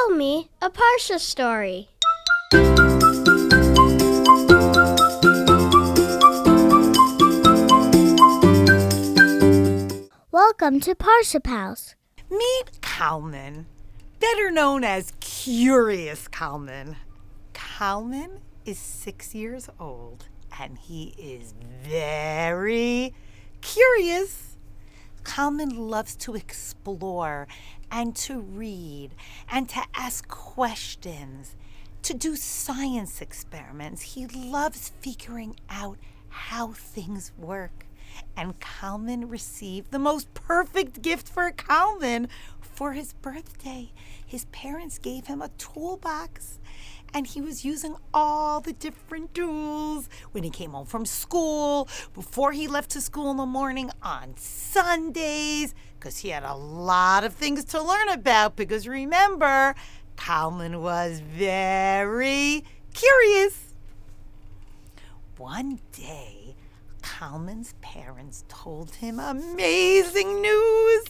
Tell me a Parsha story. Welcome to Parsha House. Meet Kalman, better known as Curious Kalman. Kalman is 6 years old and he is very curious. Kalman loves to explore and to read and to ask questions, to do science experiments. He loves figuring out how things work. And Kalman received the most perfect gift for Kalman for his birthday. His parents gave him a toolbox, and he was using all the different tools when he came home from school, before he left to school in the morning, on Sundays, because he had a lot of things to learn about, because remember, Kalman was very curious. One day, Kalman's parents told him amazing news.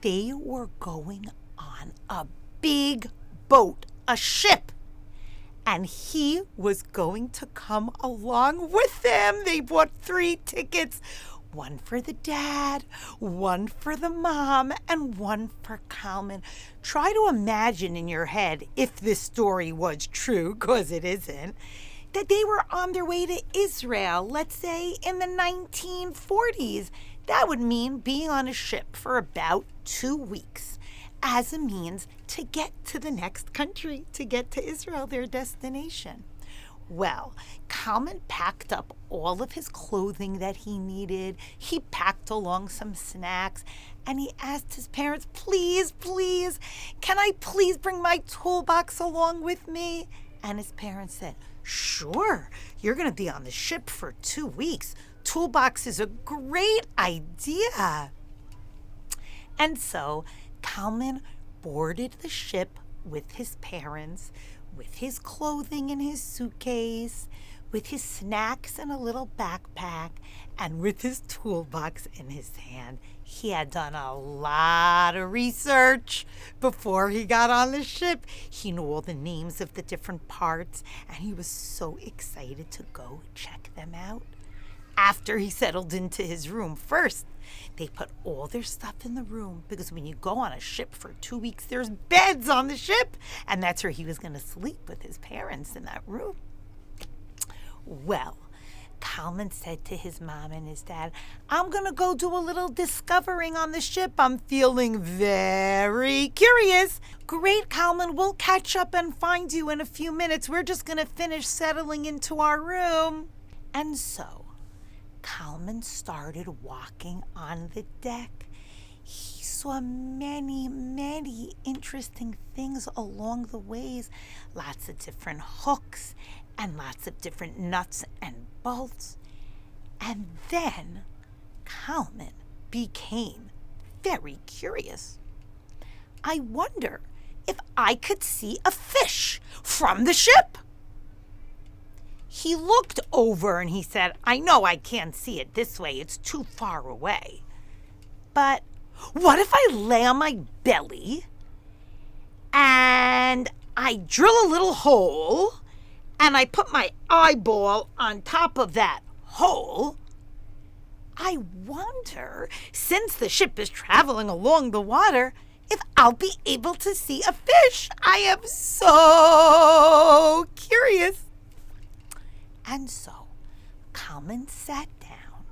They were going on a big boat, a ship, and he was going to come along with them. They bought 3 tickets, one for the dad, one for the mom, and one for Kalman. Try to imagine in your head, if this story was true, because it isn't, that they were on their way to Israel, let's say in the 1940s. That would mean being on a ship for about 2 weeks as a means to get to the next country, to get to Israel, their destination. Well, Kalman packed up all of his clothing that he needed. He packed along some snacks, and he asked his parents, please, can I please bring my toolbox along with me? And his parents said, sure, you're going to be on the ship for 2 weeks. Toolbox is a great idea. And so Kalman boarded the ship with his parents, with his clothing in his suitcase, with his snacks in a little backpack, and with his toolbox in his hand. He had done a lot of research before he got on the ship. He knew all the names of the different parts, and he was so excited to go check them out. After he settled into his room, first, they put all their stuff in the room, because when you go on a ship for 2 weeks, there's beds on the ship, and that's where he was going to sleep with his parents, in that room. Well, Kalman said to his mom and his dad, I'm going to go do a little discovering on the ship. I'm feeling very curious. Great, Kalman, we'll catch up and find you in a few minutes. We're just going to finish settling into our room. And so Kalman started walking on the deck. He saw many, many interesting things along the ways. Lots of different hooks and lots of different nuts and bolts. And then Kalman became very curious. I wonder if I could see a fish from the ship. He looked over and he said, I know I can't see it this way. It's too far away. But what if I lay on my belly and I drill a little hole and I put my eyeball on top of that hole? I wonder, since the ship is traveling along the water, if I'll be able to see a fish. I am so curious. And so Kalman sat down,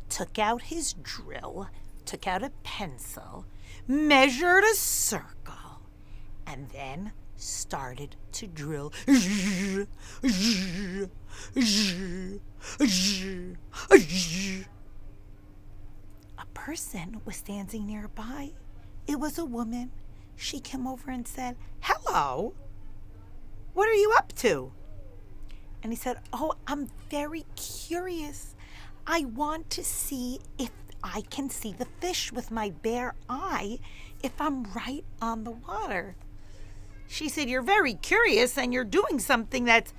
took out his drill, took out a pencil, measured a circle, and then started to drill. A person was standing nearby. It was a woman. She came over and said, hello, what are you up to? And he said, oh, I'm very curious. I want to see if I can see the fish with my bare eye if I'm right on the water. She said, you're very curious and you're doing something that's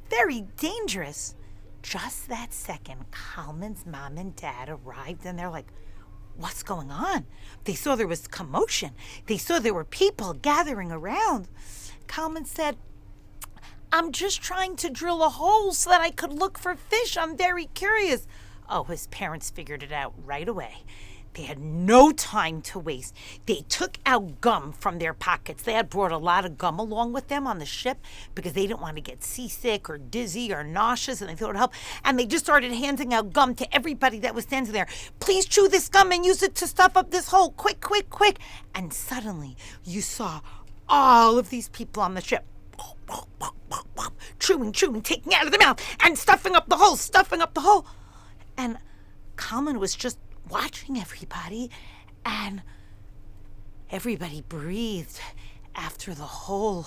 very dangerous. Just that second, Kalman's mom and dad arrived and they're like, what's going on? They saw there was commotion. They saw there were people gathering around. Kalman said, I'm just trying to drill a hole so that I could look for fish. I'm very curious. Oh, his parents figured it out right away. They had no time to waste. They took out gum from their pockets. They had brought a lot of gum along with them on the ship because they didn't want to get seasick or dizzy or nauseous, and they thought it would help. And they just started handing out gum to everybody that was standing there. Please chew this gum and use it to stuff up this hole. Quick, quick, quick. And suddenly you saw all of these people on the ship chewing, taking out of their mouth and stuffing up the hole. And Kalman was just watching everybody, and everybody breathed after the hole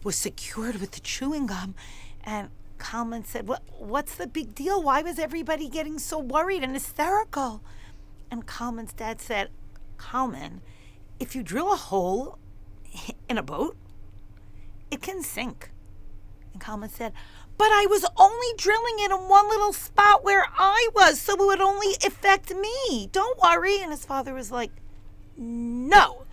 was secured with the chewing gum. And Kalman said, what's the big deal? Why was everybody getting so worried and hysterical? And Kalman's dad said, Kalman, if you drill a hole in a boat, it can sink. And Kalman said, but I was only drilling it in one little spot where I was, so it would only affect me. Don't worry. And his father was like, no.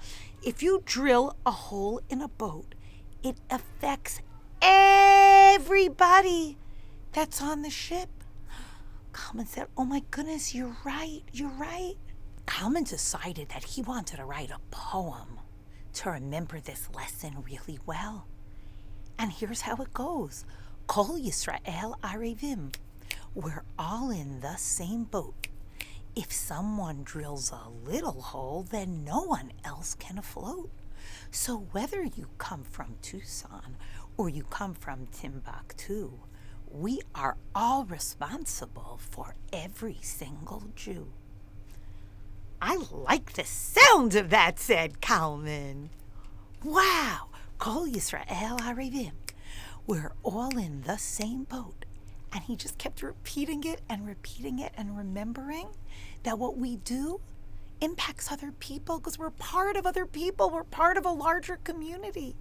If you drill a hole in a boat, it affects everybody that's on the ship. Kalman said, oh my goodness, you're right. Kalman decided that he wanted to write a poem to remember this lesson really well. And here's how it goes. Kol Yisrael Arevim. We're all in the same boat. If someone drills a little hole, then no one else can afloat. So whether you come from Tucson or you come from Timbuktu, we are all responsible for every single Jew. I like the sound of that, said Kalman. Wow, Kol Yisrael Arevim. We're all in the same boat. And he just kept repeating it and remembering that what we do impacts other people because we're part of other people. We're part of a larger community.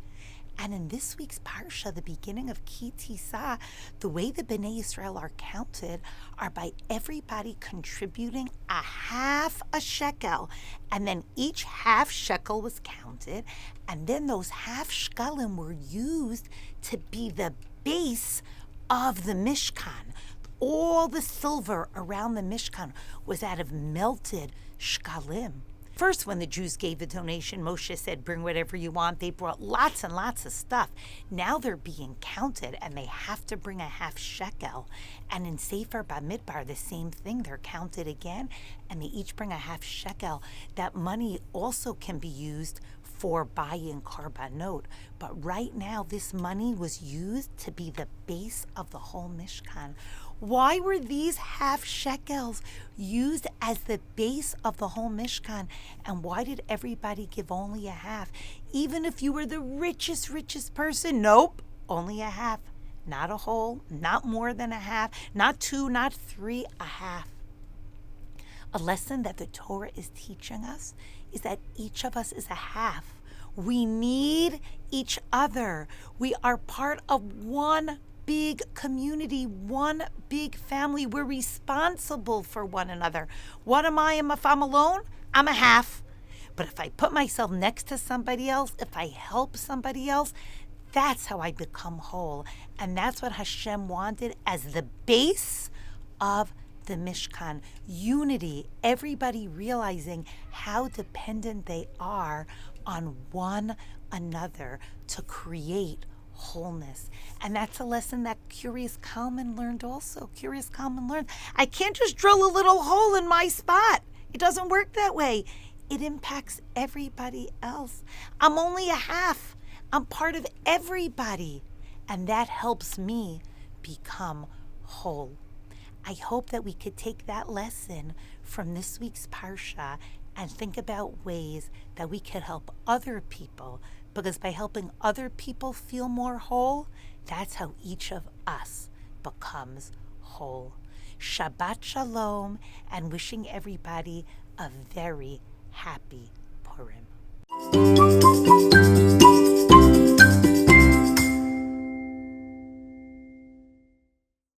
And in this week's Parsha, the beginning of Tisa, the way the Bnei Yisrael are counted are by everybody contributing a half a shekel. And then each half shekel was counted. And then those half shekalim were used to be the base of the Mishkan. All the silver around the Mishkan was out of melted shekalim. First, when the Jews gave the donation, Moshe said, bring whatever you want. They brought lots and lots of stuff. Now they're being counted, and they have to bring a half shekel. And in Sefer Bamidbar, the same thing. They're counted again, and they each bring a half shekel. That money also can be used for buying korbanot. But right now, this money was used to be the base of the whole Mishkan. Why were these half shekels used as the base of the whole Mishkan? And why did everybody give only a half? Even if you were the richest person, nope, only a half. Not a whole, not more than a half, not two, not three, a half. A lesson that the Torah is teaching us is that each of us is a half. We need each other. We are part of one big community, one big family. We're responsible for one another. What am I if I'm alone? I'm a half. But if I put myself next to somebody else, if I help somebody else, that's how I become whole. And that's what Hashem wanted as the base of the Mishkan. Unity, everybody realizing how dependent they are on one another to create wholeness. And that's a lesson that Curious Kalman learned also. Curious Kalman learned, I can't just drill a little hole in my spot. It doesn't work that way. It impacts everybody else. I'm only a half. I'm part of everybody. And that helps me become whole. I hope that we could take that lesson from this week's Parsha and think about ways that we could help other people, because by helping other people feel more whole, that's how each of us becomes whole. Shabbat Shalom, and wishing everybody a very happy Purim.